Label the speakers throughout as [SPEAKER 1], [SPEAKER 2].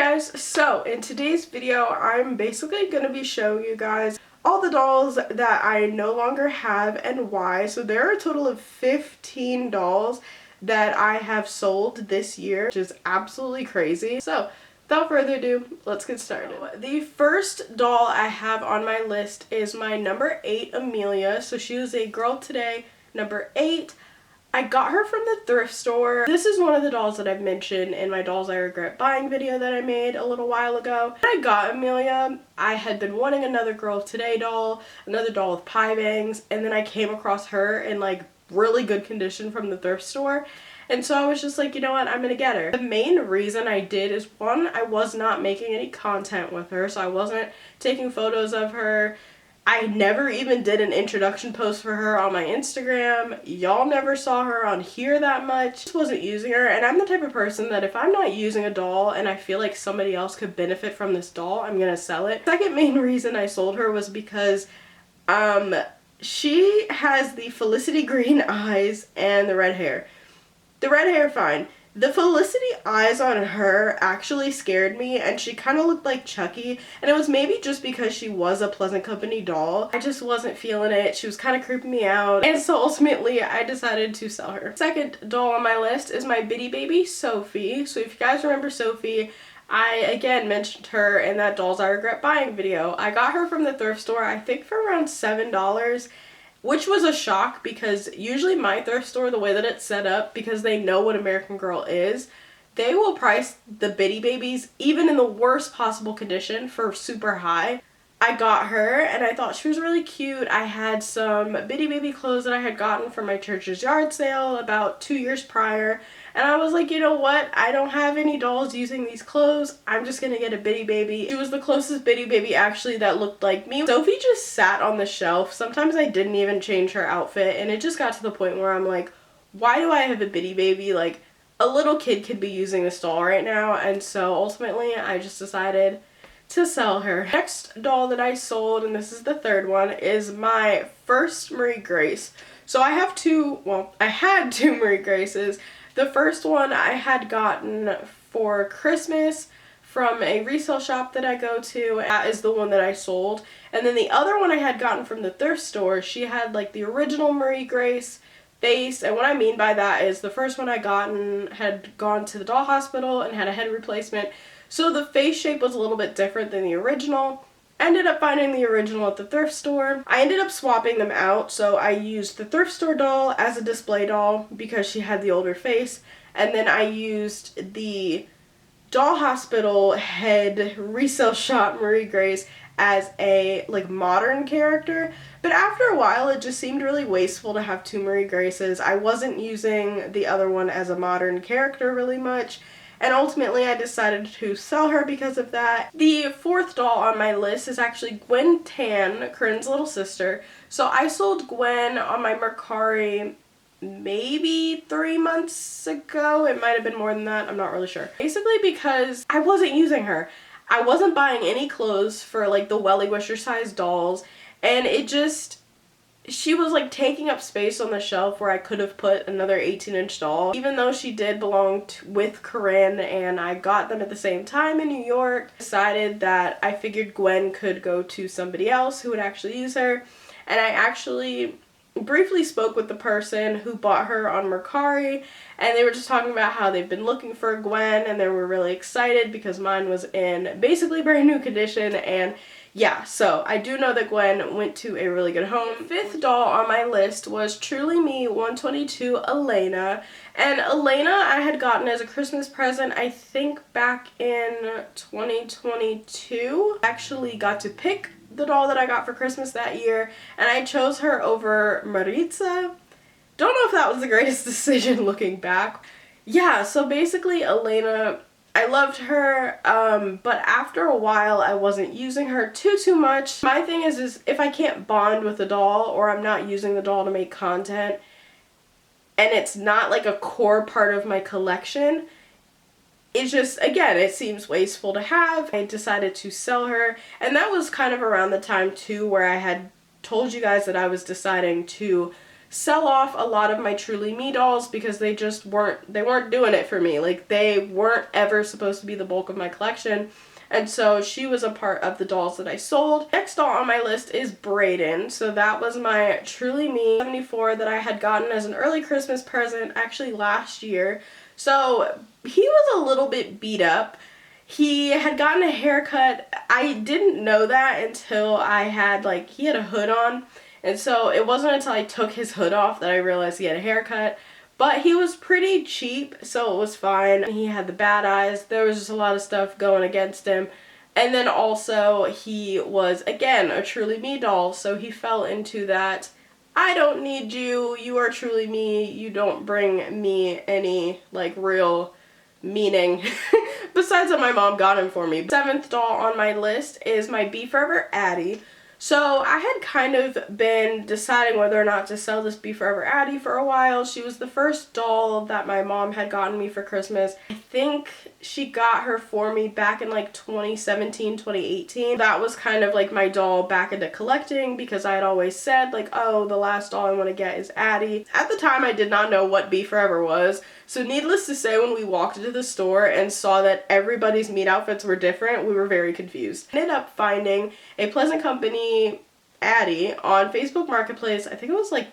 [SPEAKER 1] guys, so in today's video I'm basically going to be showing you guys all the dolls that I no longer have and why. So there are a total of 15 dolls that I have sold this year, which is absolutely crazy. So without further ado, let's get started. The first doll I have on my list is my number 8 Amelia. So she was a girl today, number 8. I got her from the thrift store. This is one of the dolls that I've mentioned in my dolls I regret buying video that I made a little while ago. When I got Amelia, I had been wanting another Girl of Today doll, another doll with pie bangs, and then I came across her in like really good condition from the thrift store. And so I was just like, you know what, I'm gonna get her. The main reason I did is, one, I was not making any content with her, so I wasn't taking photos of her. I never even did an introduction post for her on my Instagram. Y'all never saw her on here that much. Just wasn't using her, and I'm the type of person that if I'm not using a doll and I feel like somebody else could benefit from this doll, I'm gonna sell it. The second main reason I sold her was because she has the Felicity green eyes and the red hair. The red hair, fine. The Felicity eyes on her actually scared me, and she kind of looked like Chucky, and it was maybe just because she was a Pleasant Company doll. I just wasn't feeling it. She was kind of creeping me out, and so ultimately I decided to sell her. Second doll on my list is my bitty baby Sophie. So if you guys remember Sophie, I again mentioned her in that Dolls I Regret Buying video. I got her from the thrift store, I think for around $7. Which was a shock because usually my thrift store, the way that it's set up, because they know what American Girl is, they will price the bitty babies, even in the worst possible condition, for super high. I got her and I thought she was really cute. I had some bitty baby clothes that I had gotten from my church's yard sale about 2 years prior. And I was like, you know what? I don't have any dolls using these clothes. I'm just gonna get a bitty baby. She was the closest bitty baby actually that looked like me. Sophie just sat on the shelf. Sometimes I didn't even change her outfit, and it just got to the point where I'm like, why do I have a bitty baby? Like, a little kid could be using this doll right now. And so ultimately I just decided to sell her. Next doll that I sold, and this is the third one, is my first Marie Grace. So I have I had two Marie Graces. The first one I had gotten for Christmas from a resale shop that I go to. That is the one that I sold. And then the other one I had gotten from the thrift store, she had like the original Marie Grace face. And what I mean by that is the first one I had gone to the doll hospital and had a head replacement. So the face shape was a little bit different than the original. Ended up finding the original at the thrift store. I ended up swapping them out, so I used the thrift store doll as a display doll because she had the older face, and then I used the doll hospital head resale shop Marie Grace as a like modern character. But after a while it just seemed really wasteful to have two Marie Graces. I wasn't using the other one as a modern character really much. And ultimately I decided to sell her because of that. The fourth doll on my list is actually Gwen Tan, Corinne's little sister. So I sold Gwen on my Mercari maybe 3 months ago. It might have been more than that. I'm not really sure. Basically because I wasn't using her. I wasn't buying any clothes for like the Welly Wisher size dolls. And she was like taking up space on the shelf where I could have put another 18-inch doll. Even though she did belong with Corinne and I got them at the same time in New York, decided that I figured Gwen could go to somebody else who would actually use her. And I actually briefly spoke with the person who bought her on Mercari, and they were just talking about how they've been looking for Gwen and they were really excited because mine was in basically brand new condition. And yeah, so I do know that Gwen went to a really good home. Fifth doll on my list was Truly Me 122 Elena. And Elena I had gotten as a Christmas present, I think back in 2022. I actually got to pick the doll that I got for Christmas that year, and I chose her over Maritza. Don't know if that was the greatest decision looking back. Yeah, so basically Elena, I loved her, but after a while I wasn't using her too much. My thing is if I can't bond with the doll, or I'm not using the doll to make content, and it's not like a core part of my collection, it's just, again, it seems wasteful to have. I decided to sell her, and that was kind of around the time too where I had told you guys that I was deciding to sell off a lot of my Truly Me dolls because they just weren't doing it for me. Like, they weren't ever supposed to be the bulk of my collection. And so she was a part of the dolls that I sold. Next doll on my list is Brayden. So that was my Truly Me 74 that I had gotten as an early Christmas present actually last year. So he was a little bit beat up. He had gotten a haircut. I didn't know that until I had, like, he had a hood on. And so it wasn't until I took his hood off that I realized he had a haircut. But he was pretty cheap, so it was fine. He had the bad eyes. There was just a lot of stuff going against him. And then also he was, again, a Truly Me doll, so he fell into that, I don't need you, you are Truly Me, you don't bring me any, like, real meaning besides that my mom got him for me. 7th doll on my list is my Be Forever Addie. So I had kind of been deciding whether or not to sell this Be Forever Addie for a while. She was the first doll that my mom had gotten me for Christmas. I think she got her for me back in like 2017, 2018. That was kind of like my doll back into collecting because I had always said like, oh, the last doll I want to get is Addie. At the time I did not know what Be Forever was. So needless to say, when we walked into the store and saw that everybody's meat outfits were different, we were very confused. I ended up finding a Pleasant Company Addie on Facebook Marketplace. I think it was like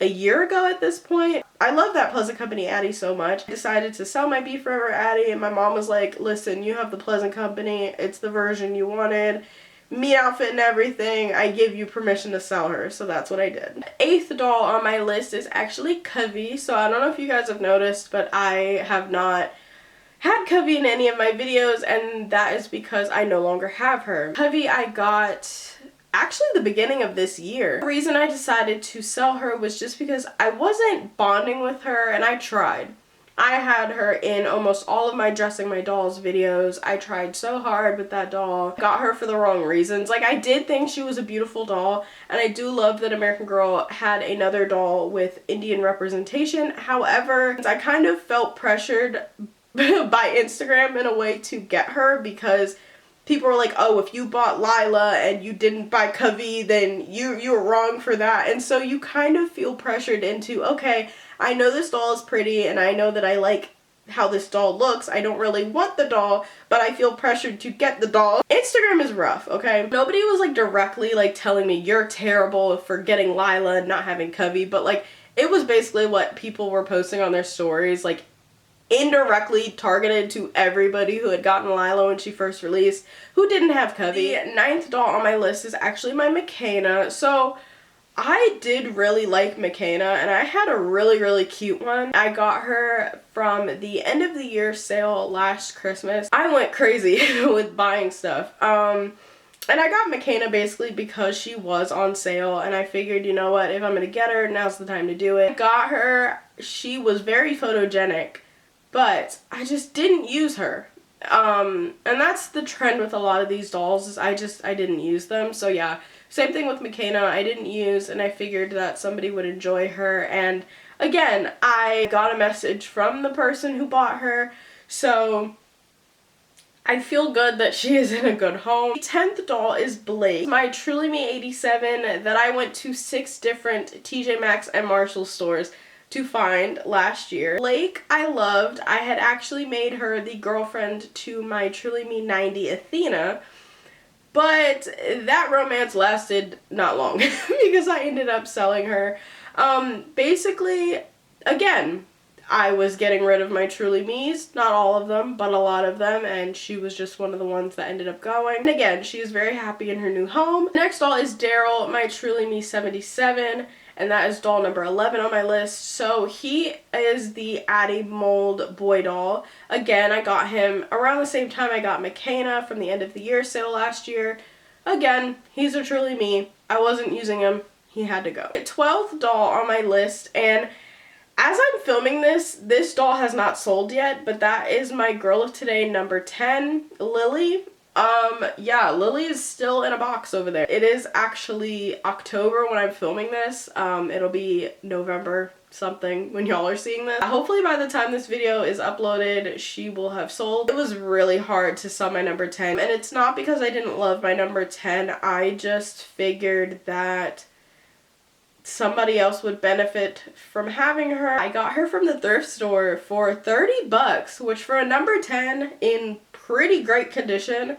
[SPEAKER 1] a year ago at this point. I love that Pleasant Company Addie so much. I decided to sell my Be Forever Addie and my mom was like, listen, you have the Pleasant Company. It's the version you wanted. Meat outfit and everything, I give you permission to sell her, so that's what I did. 8th doll on my list is actually Covey. So I don't know if you guys have noticed, but I have not had Covey in any of my videos, and that is because I no longer have her. Covey I got actually the beginning of this year. The reason I decided to sell her was just because I wasn't bonding with her, and I tried. I had her in almost all of my Dressing My Dolls videos. I tried so hard with that doll. Got her for the wrong reasons. Like, I did think she was a beautiful doll, and I do love that American Girl had another doll with Indian representation. However, I kind of felt pressured by Instagram in a way to get her because people were like, oh, if you bought Lila and you didn't buy Covey, then you were wrong for that. And so you kind of feel pressured into, okay, I know this doll is pretty and I know that I like how this doll looks. I don't really want the doll, but I feel pressured to get the doll. Instagram is rough, okay? Nobody was like directly like telling me you're terrible for getting Lila and not having Covey, but like it was basically what people were posting on their stories, like indirectly targeted to everybody who had gotten Lila when she first released who didn't have Covey. The 9th doll on my list is actually my McKenna. So I did really like McKenna, and I had a really cute one. I got her from the end of the year sale last Christmas. I went crazy with buying stuff. And I got McKenna basically because she was on sale, and I figured, you know what, if I'm gonna get her, now's the time to do it. I got her. She was very photogenic, but I just didn't use her. And that's the trend with a lot of these dolls, is I didn't use them. So yeah, same thing with McKenna, I didn't use, and I figured that somebody would enjoy her. And again, I got a message from the person who bought her, so I feel good that she is in a good home. The 10th doll is Blake, my Truly Me 87 that I went to 6 different TJ Maxx and Marshall stores to find last year. Blake I loved. I had actually made her the girlfriend to my Truly Me 90 Athena, but that romance lasted not long because I ended up selling her. Basically, again, I was getting rid of my Truly Me's, not all of them, but a lot of them, and she was just one of the ones that ended up going. And again, she is very happy in her new home. Next doll is Daryl, my Truly Me 77, and that is doll number 11 on my list. So he is the Addie mold boy doll. Again, I got him around the same time I got McKenna from the end of the year sale last year. Again, he's a Truly Me. I wasn't using him. He had to go. 12th doll on my list, and as I'm filming this doll has not sold yet, but that is my Girl of Today number 10, Lily. Yeah, Lily is still in a box over there. It is actually October when I'm filming this. It'll be November something when y'all are seeing this. Hopefully by the time this video is uploaded, she will have sold. It was really hard to sell my number 10, and it's not because I didn't love my number 10. I just figured that somebody else would benefit from having her. I got her from the thrift store for 30 bucks, which for a number 10 in pretty great condition,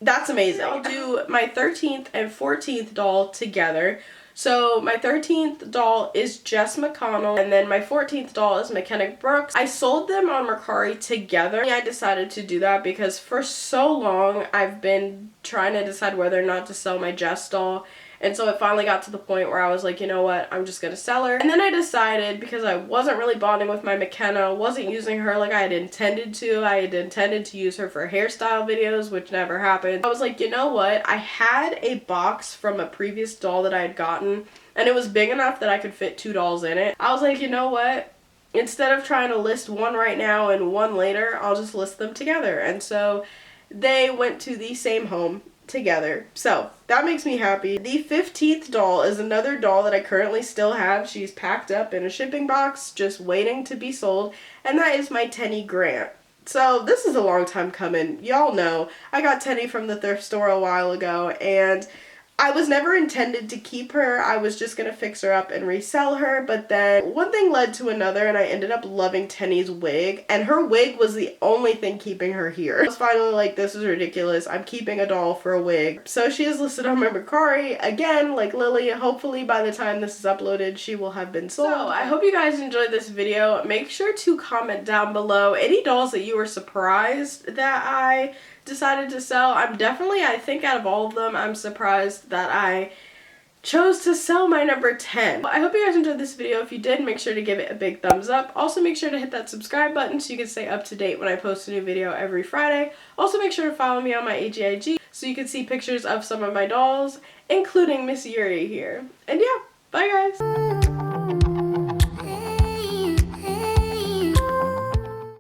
[SPEAKER 1] that's amazing. I'll do my 13th and 14th doll together. So my 13th doll is Jess McConnell, and then my 14th doll is McKenna Brooks. I sold them on Mercari together. I decided to do that because for so long I've been trying to decide whether or not to sell my Jess doll. And so it finally got to the point where I was like, you know what, I'm just gonna sell her. And then I decided, because I wasn't really bonding with my McKenna, wasn't using her like I had intended to. I had intended to use her for hairstyle videos, which never happened. I was like, you know what, I had a box from a previous doll that I had gotten, and it was big enough that I could fit 2 dolls in it. I was like, you know what, instead of trying to list one right now and one later, I'll just list them together. And so they went to the same home together. So that makes me happy. The 15th doll is another doll that I currently still have. She's packed up in a shipping box, just waiting to be sold, and that is my Tenny Grant. So this is a long time coming. Y'all know I got Tenny from the thrift store a while ago, and I was never intended to keep her. I was just gonna fix her up and resell her, but then one thing led to another, and I ended up loving Tenny's wig, and her wig was the only thing keeping her here. I was finally like, this is ridiculous. I'm keeping a doll for a wig. So she is listed on my Mercari. Again, like Lily, hopefully by the time this is uploaded, she will have been sold. So I hope you guys enjoyed this video. Make sure to comment down below any dolls that you were surprised that I decided to sell. I think out of all of them, I'm surprised that I chose to sell my number 10. I hope you guys enjoyed this video. If you did, make sure to give it a big thumbs up. Also, make sure to hit that subscribe button so you can stay up to date when I post a new video every Friday. Also, make sure to follow me on my AGIG so you can see pictures of some of my dolls, including Miss Yuri here. And yeah, bye guys!